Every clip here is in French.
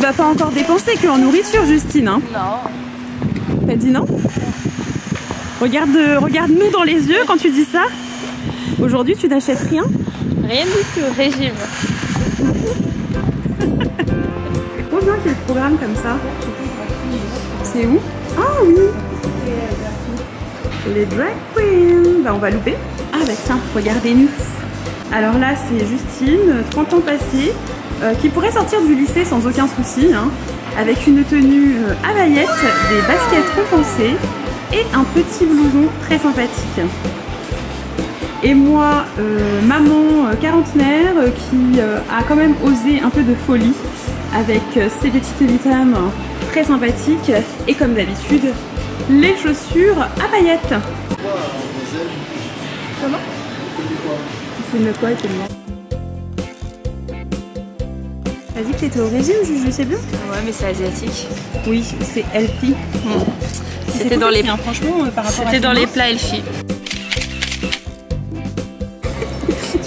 vas pas encore dépenser que en nourriture, Justine, hein? Non. T'as dit non? Regarde-nous dans les yeux quand tu dis ça. Aujourd'hui, tu n'achètes rien? Rien du tout, régime. C'est trop bien qu'il y ait le programme comme ça. C'est où? Ah oui! Les drag queens. Bah on va louper. Ah bah tiens, regardez-nous. Alors là, c'est Justine, 30 ans passés, qui pourrait sortir du lycée sans aucun souci, hein, avec une tenue à paillettes, des baskets compensées et un petit blouson très sympathique. Et moi, maman quarantenaire, qui a quand même osé un peu de folie avec ses petites évitames très sympathiques et comme d'habitude, les chaussures à paillettes. Comment? Tu filmes quoi avec moi? T'as dit que t'étais au régime, Juju, c'est bien? Ouais, mais c'est asiatique. Oui, c'est healthy. C'était dans les... franchement, par rapport à... C'était dans les plats healthy.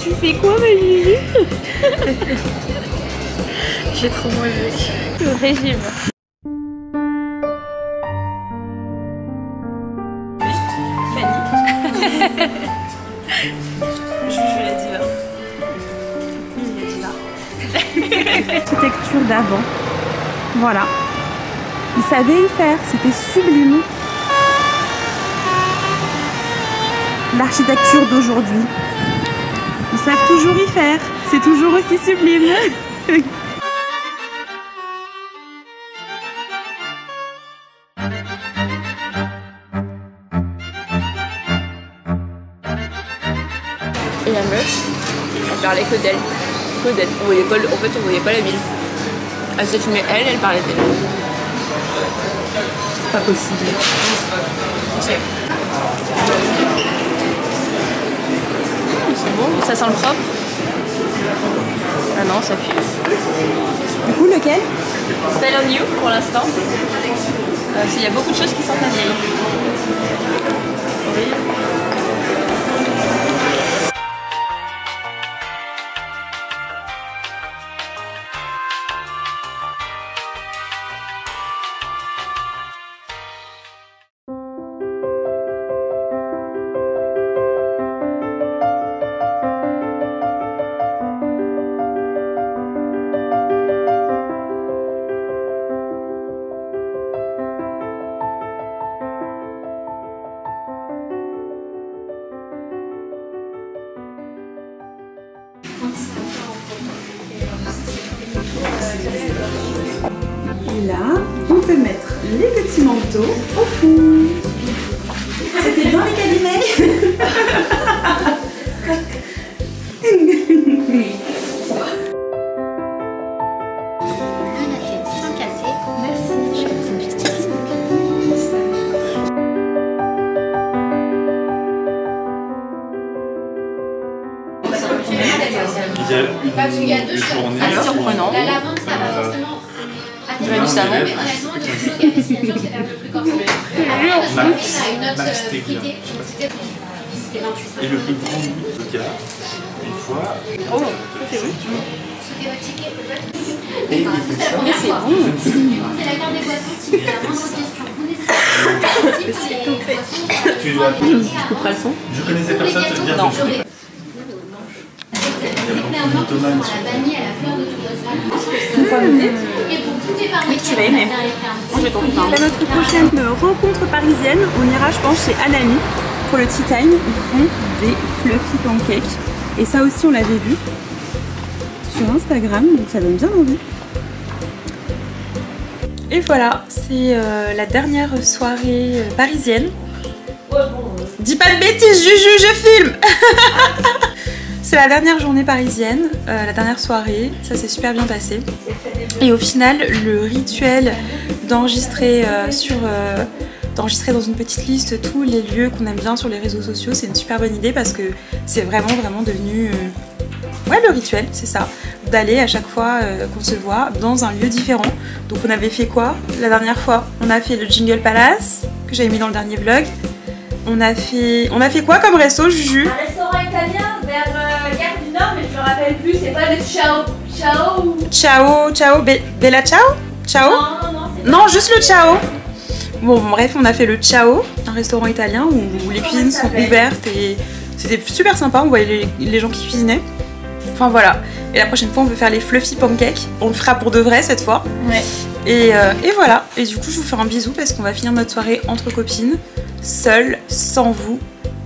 Tu fais quoi, ma Juju? J'ai trop mangé. Le régime. Juju l'a dit là. Il a dit là. Architecture d'avant. Voilà. Ils savaient y faire, c'était sublime. L'architecture d'aujourd'hui. Ils savent toujours y faire, c'est toujours aussi sublime. Et la meuf, elle parlait que d'elle. Que d'elle. On voyait pas, en fait, on voyait pas la ville. Elle se filmait elle parlait d'elle. C'est pas possible. C'est bon, ça sent le propre. Ah non, ça pue. Du coup, lequel? Style on you pour l'instant. Il y a beaucoup de choses qui sentent la vieille. Oui. Et là, on peut mettre les petits manteaux au fond. C'était bien les cabinets. Il y a une journée. Alors, surprenant. La lavande, ça va forcément J'aurais du savon. mais honnêtement, je pense qu'il y a des sûr que c'est un peu plus corsé. Max, Après, une Max note Teglia. fruitée. C'était 28. Et le plus grand de gars, une fois. Oh, c'est bon. C'était votre ticket, peut-être. Et il fait ça. Mais c'est bon. C'est la carte des boissons. Si vous avez la moindre question, vous n'hésitez pas. Tu dois. Tu couperas le son. Je connaissais personne, ça veut dire Non. que Clairement, que ce soit à la vanille, à la fleur de tout On va noter. Et pour tout épargner, Oui, tu vas aimer. moi je trouve À notre prochaine rencontre parisienne, on ira, je pense, chez Anami pour le tea time. Ils font des fluffy pancakes. Et ça aussi, on l'avait vu sur Instagram, donc ça donne bien envie. Et voilà, c'est la dernière soirée parisienne. Dis pas de bêtises, Juju, je filme. C'est la dernière journée parisienne, la dernière soirée, ça s'est super bien passé. Et au final, le rituel d'enregistrer d'enregistrer dans une petite liste tous les lieux qu'on aime bien sur les réseaux sociaux, c'est une super bonne idée parce que c'est vraiment devenu ouais, le rituel, c'est ça, d'aller à chaque fois qu'on se voit dans un lieu différent. Donc on avait fait quoi la dernière fois? On a fait le Jingle Palace, que j'avais mis dans le dernier vlog. On a fait quoi comme resto, Juju? Un restaurant italien vers Gare du Nord, mais je me rappelle plus, c'est pas le Ciao ou... Ciao, Bella Ciao? Ciao. Non, juste le ciao. Bon, bref, on a fait le ciao, un restaurant italien où les cuisines sont ouvertes et c'était super sympa. On voyait les gens qui cuisinaient. Enfin voilà. Et la prochaine fois, on veut faire les fluffy pancakes. On le fera pour de vrai cette fois. Ouais. Et voilà. Et du coup, je vous fais un bisou parce qu'on va finir notre soirée entre copines, seule, sans vous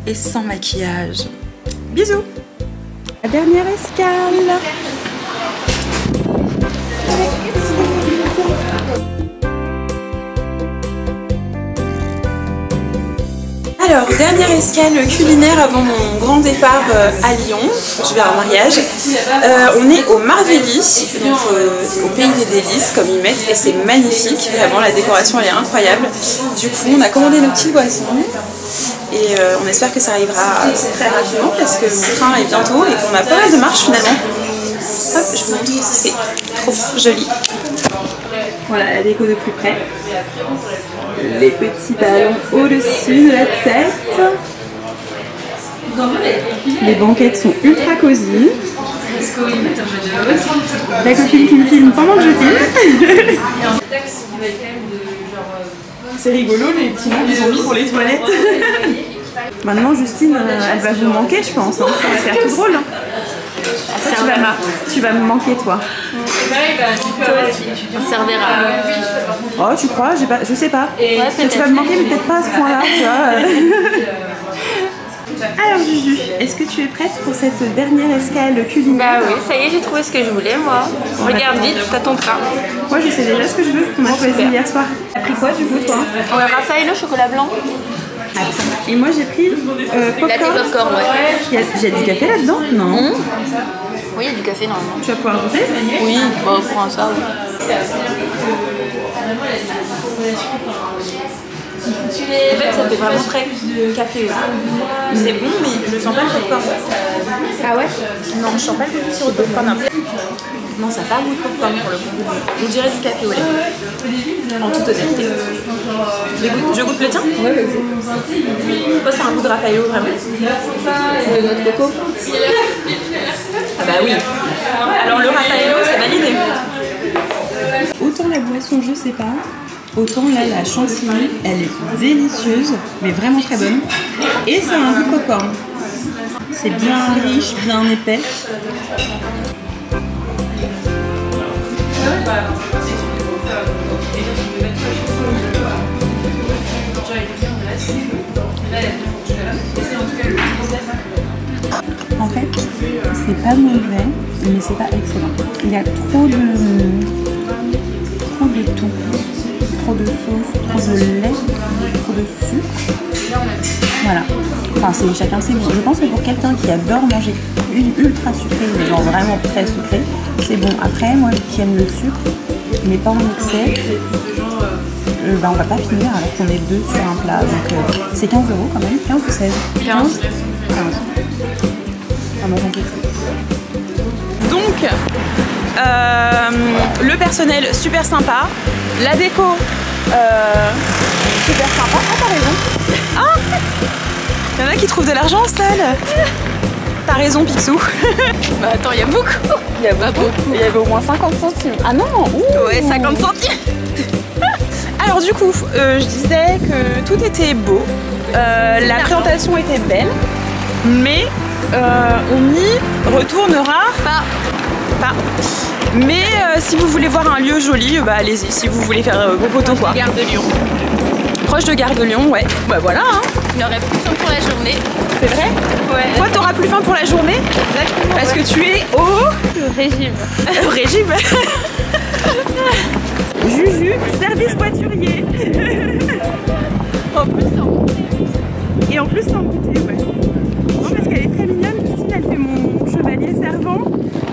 et sans maquillage. Bisous. La dernière escale. Alors, dernière escale culinaire avant mon grand départ à Lyon. Je vais à un mariage. On est au Marvelli, donc au pays des délices, comme ils mettent, et c'est magnifique. Vraiment, la décoration elle est incroyable. Du coup, on a commandé nos petites boissons et on espère que ça arrivera très rapidement parce que mon train est bientôt et qu'on a pas mal de marche finalement. Hop, je vous montre, c'est trop joli. Voilà la déco de plus près. Les petits ballons au-dessus de la tête. Les banquettes sont ultra cosy. La copine qui me filme pendant que je filme. C'est rigolo les petits noms qu'ils ont mis pour les toilettes. Maintenant Justine, elle va vous manquer je pense. Hein. Ça va faire tout drôle. Hein. Tu vas me manquer toi. On servira. Oh tu crois? Je sais pas. Ouais, tu vas me manquer mais peut-être pas à ce point là tu vois. Alors Juju, est-ce que tu es prête pour cette dernière escale culinaire? Bah oui, ça y est, j'ai trouvé ce que je voulais moi. Regarde vite, t'as ton train. Moi je sais déjà ce que je veux, qu'on a choisi hier soir. T'as pris quoi du coup toi? Ouais, Raffaello chocolat blanc. Et moi j'ai pris popcorn. Popcorn, ouais. J'ai du café là-dedans? Non. Oui, il y a du café normalement. Tu vas pouvoir goûter? Oui, bon, prends ça. Oui. En fait, ça fait vraiment très café. C'est bon, mais je sens pas le popcorn. Ah ouais? Non, je sens pas le sirop de popcorn. Non, ça n'a pas goût de popcorn pour le coup. On dirait du café au lait. En toute honnêteté. Je goûte le tien? Ouais, vas-y. Toi, c'est un goût de Raffaello vraiment. De notre coco? Ah bah oui. Alors le Raffaello, c'est validé. Autant la boisson, je sais pas. Autant là, la chantilly, elle est délicieuse, mais vraiment très bonne. Et ça a un goût de popcorn. C'est bien riche, bien épais. En fait, c'est pas mauvais, mais c'est pas excellent. Il y a trop de tout. Trop de sauce, trop de lait, trop de sucre. Voilà. Enfin, c'est chacun ses goûts. Je pense que pour quelqu'un qui adore manger ultra sucré, genre vraiment très sucré, c'est bon. Après, moi qui aime le sucre, mais pas en excès, on va pas finir alors qu'on est deux sur un plat. Donc c'est 15 € quand même, 15 ou 16 15. Ah, moi j'en peux plus. Donc, le personnel super sympa, la déco super sympa. Ah, t'as raison. Ah, il y en a qui trouvent de l'argent seul. T'as raison, Picsou. Bah attends, il y a beaucoup. Il y a pas beaucoup. Il y avait au moins 50 centimes. Ah non. Ouais, 50 centimes. Alors du coup, je disais que tout était beau, la présentation était belle, mais on y retournera pas. Mais si vous voulez voir un lieu joli, bah allez-y, si vous voulez faire vos photos quoi. Gare de Lyon. Proche de Gare de Lyon, ouais. Bah voilà hein. Il aurait plus faim pour la journée. C'est vrai? Ouais. Toi t'auras plus faim pour la journée? Exactement. Parce que tu es au régime. Au régime. Juju, service voiturier. En plus sans Et en plus sans goûter, ouais. Non, parce qu'elle est très mignonne, Christine, elle fait mon chevalier servant.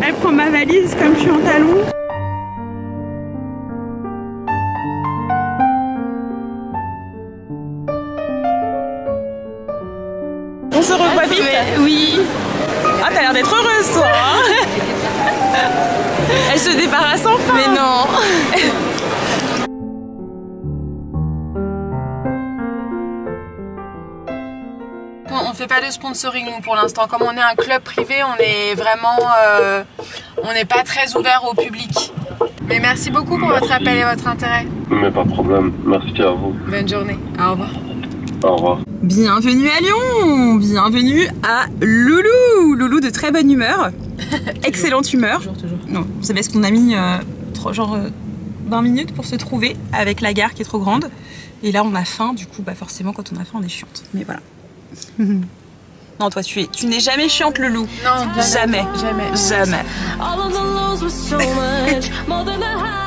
Elle prend ma valise comme je suis en talons. On se revoit vite? Oui. Ah, t'as l'air d'être heureuse, toi hein. Elle se débarrasse enfin. Mais non. On fait pas de sponsoring nous, pour l'instant. Comme on est un club privé, on est vraiment, on n'est pas très ouvert au public. Mais merci beaucoup pour votre appel et votre intérêt. Mais pas de problème. Merci à vous. Bonne journée. Au revoir. Au revoir. Bienvenue à Lyon. Bienvenue à Loulou. Loulou de très bonne humeur. Excellente humeur. Toujours. Non, vous savez ce qu'on a mis genre 20 minutes pour se trouver avec la gare qui est trop grande. Et là on a faim, du coup bah forcément quand on a faim on est chiante. Mais voilà. Non toi tu n'es jamais chiante Loulou. Non, Jamais. Jamais. Jamais. All of the lows were so much more than the highs.